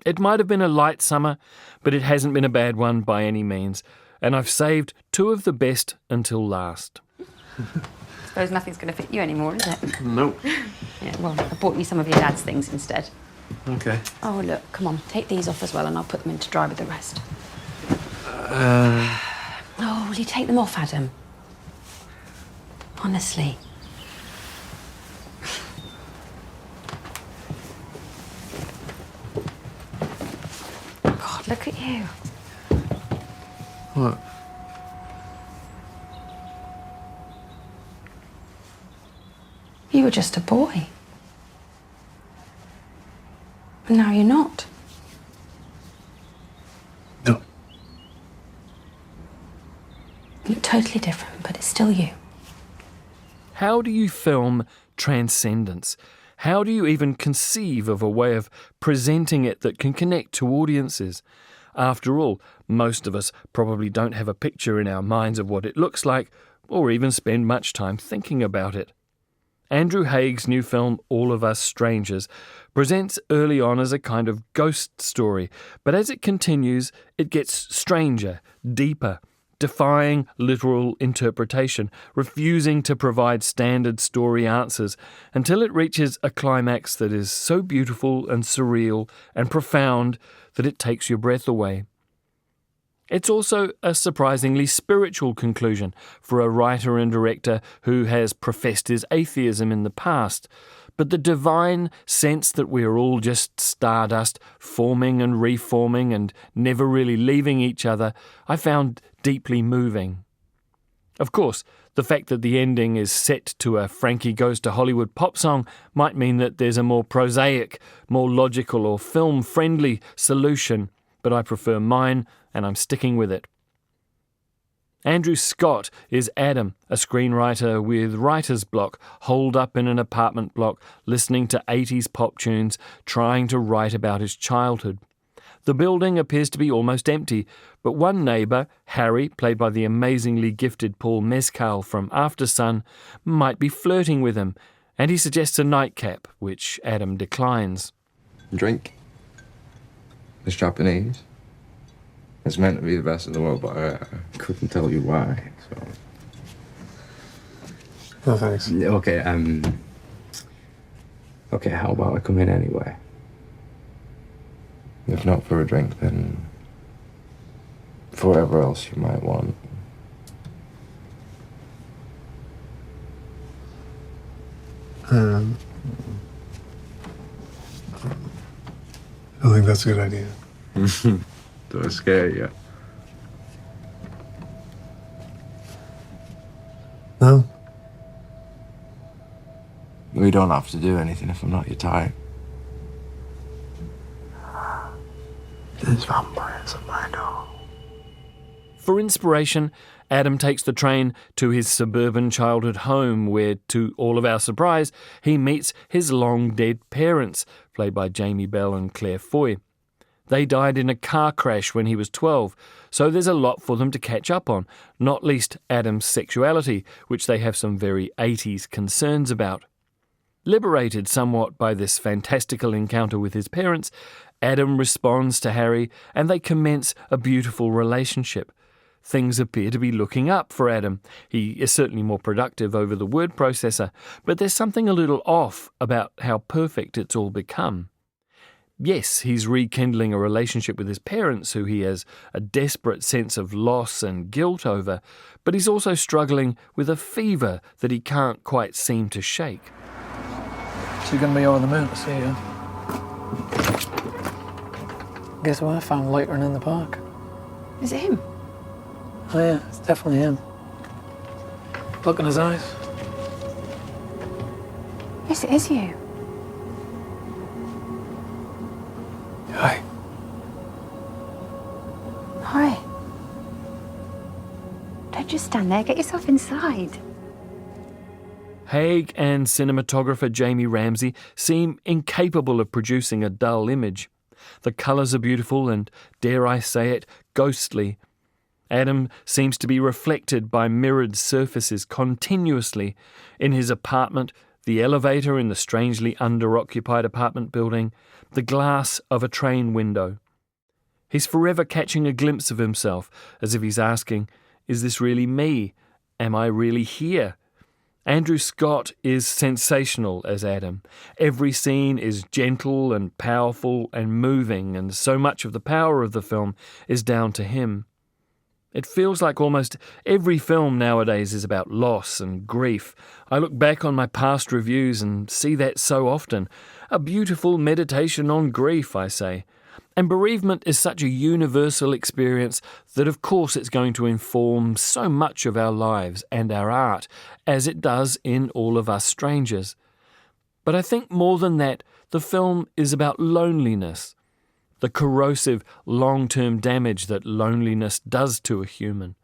It might have been a light summer, but it hasn't been a bad one by any means, and I've saved 2 of the best until last. Suppose nothing's going to fit you anymore, is it? Nope. Yeah, well, I bought you some of your dad's things instead. Okay. Oh, look, come on, take these off as well and I'll put them in to dry with the rest. Oh, will you take them off, Adam? Honestly. God, look at you. What? You were just a boy. But now you're not. No. You look totally different, but it's still you. How do you film transcendence? How do you even conceive of a way of presenting it that can connect to audiences? After all, most of us probably don't have a picture in our minds of what it looks like, or even spend much time thinking about it. Andrew Haigh's new film, All of Us Strangers, presents early on as a kind of ghost story, but as it continues, it gets stranger, deeper, defying literal interpretation, refusing to provide standard story answers, until it reaches a climax that is so beautiful and surreal and profound that it takes your breath away. It's also a surprisingly spiritual conclusion for a writer and director who has professed his atheism in the past, but the divine sense that we are all just stardust, forming and reforming and never really leaving each other, I found deeply moving. Of course, the fact that the ending is set to a Frankie Goes to Hollywood pop song might mean that there's a more prosaic, more logical or film-friendly solution, but I prefer mine, and I'm sticking with it. Andrew Scott is Adam, a screenwriter with writer's block, holed up in an apartment block, listening to 80s pop tunes, trying to write about his childhood. The building appears to be almost empty, but one neighbour, Harry, played by the amazingly gifted Paul Mescal from After Sun, might be flirting with him, and he suggests a nightcap, which Adam declines. Drink. It's Japanese. It's meant to be the best in the world, but I couldn't tell you why, so... No, thanks. Okay, okay, how about I come in anyway? If not for a drink, then... for whatever else you might want. I think that's a good idea. Do I scare you? No? We don't have to do anything if I'm not your type. There's vampires at my door. For inspiration, Adam takes the train to his suburban childhood home where, to all of our surprise, he meets his long-dead parents, played by Jamie Bell and Claire Foy. They died in a car crash when he was 12, so there's a lot for them to catch up on, not least Adam's sexuality, which they have some very 80s concerns about. Liberated somewhat by this fantastical encounter with his parents, Adam responds to Harry and they commence a beautiful relationship. Things appear to be looking up for Adam. He is certainly more productive over the word processor, but there's something a little off about how perfect it's all become. Yes, he's rekindling a relationship with his parents who he has a desperate sense of loss and guilt over, but he's also struggling with a fever that he can't quite seem to shake. She's going to be over the moon to see you. Guess what I found loitering in the park? Is it him? Oh yeah, it's definitely him. Look in his eyes. Yes, it is you. Hi. Hi. Don't just stand there, get yourself inside. Haigh and cinematographer Jamie Ramsey seem incapable of producing a dull image. The colours are beautiful and, dare I say it, ghostly. Adam seems to be reflected by mirrored surfaces continuously. In his apartment, the elevator in the strangely under-occupied apartment building, the glass of a train window. He's forever catching a glimpse of himself, as if he's asking, is this really me? Am I really here? Andrew Scott is sensational as Adam. Every scene is gentle and powerful and moving, and so much of the power of the film is down to him. It feels like almost every film nowadays is about loss and grief. I look back on my past reviews and see that so often. A beautiful meditation on grief, I say. And bereavement is such a universal experience that of course it's going to inform so much of our lives and our art, as it does in All of Us Strangers. But I think more than that, the film is about loneliness. The corrosive, long-term damage that loneliness does to a human.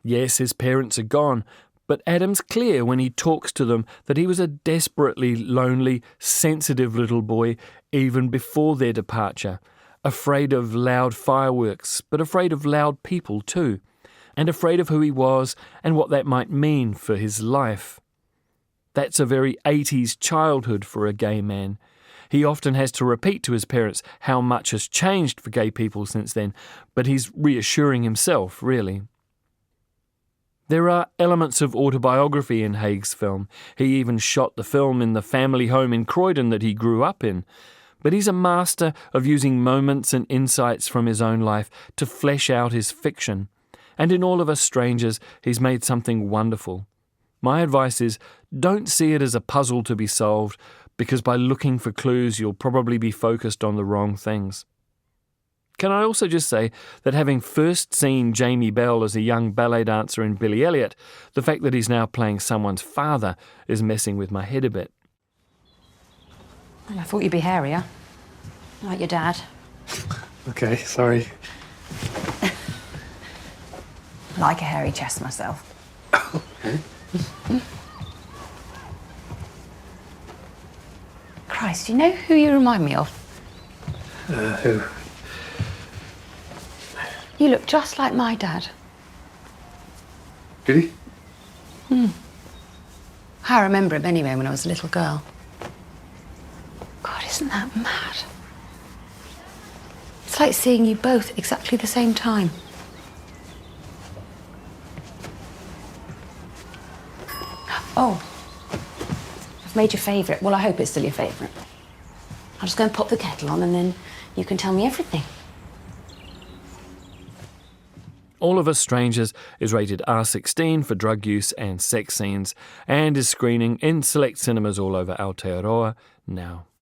Yes, his parents are gone, but Adam's clear when he talks to them that he was a desperately lonely, sensitive little boy even before their departure, afraid of loud fireworks, but afraid of loud people too, and afraid of who he was and what that might mean for his life. That's a very 80s childhood for a gay man. He often has to repeat to his parents how much has changed for gay people since then, but he's reassuring himself, really. There are elements of autobiography in Haigh's film. He even shot the film in the family home in Croydon that he grew up in. But he's a master of using moments and insights from his own life to flesh out his fiction. And in All of Us Strangers, he's made something wonderful. My advice is, don't see it as a puzzle to be solved, because by looking for clues you'll probably be focused on the wrong things. Can I also just say that having first seen Jamie Bell as a young ballet dancer in Billy Elliot, the fact that he's now playing someone's father is messing with my head a bit. Well, I thought you'd be hairier, like your dad. Okay, sorry. I like a hairy chest myself. Okay. Christ, do you know who you remind me of? Who? You look just like my dad. Did he? I remember him anyway when I was a little girl. God, isn't that mad? It's like seeing you both exactly the same time. Oh, I've made your favourite. Well, I hope it's still your favourite. I'll just go and pop the kettle on and then you can tell me everything. All of Us Strangers is rated R16 for drug use and sex scenes and is screening in select cinemas all over Aotearoa now.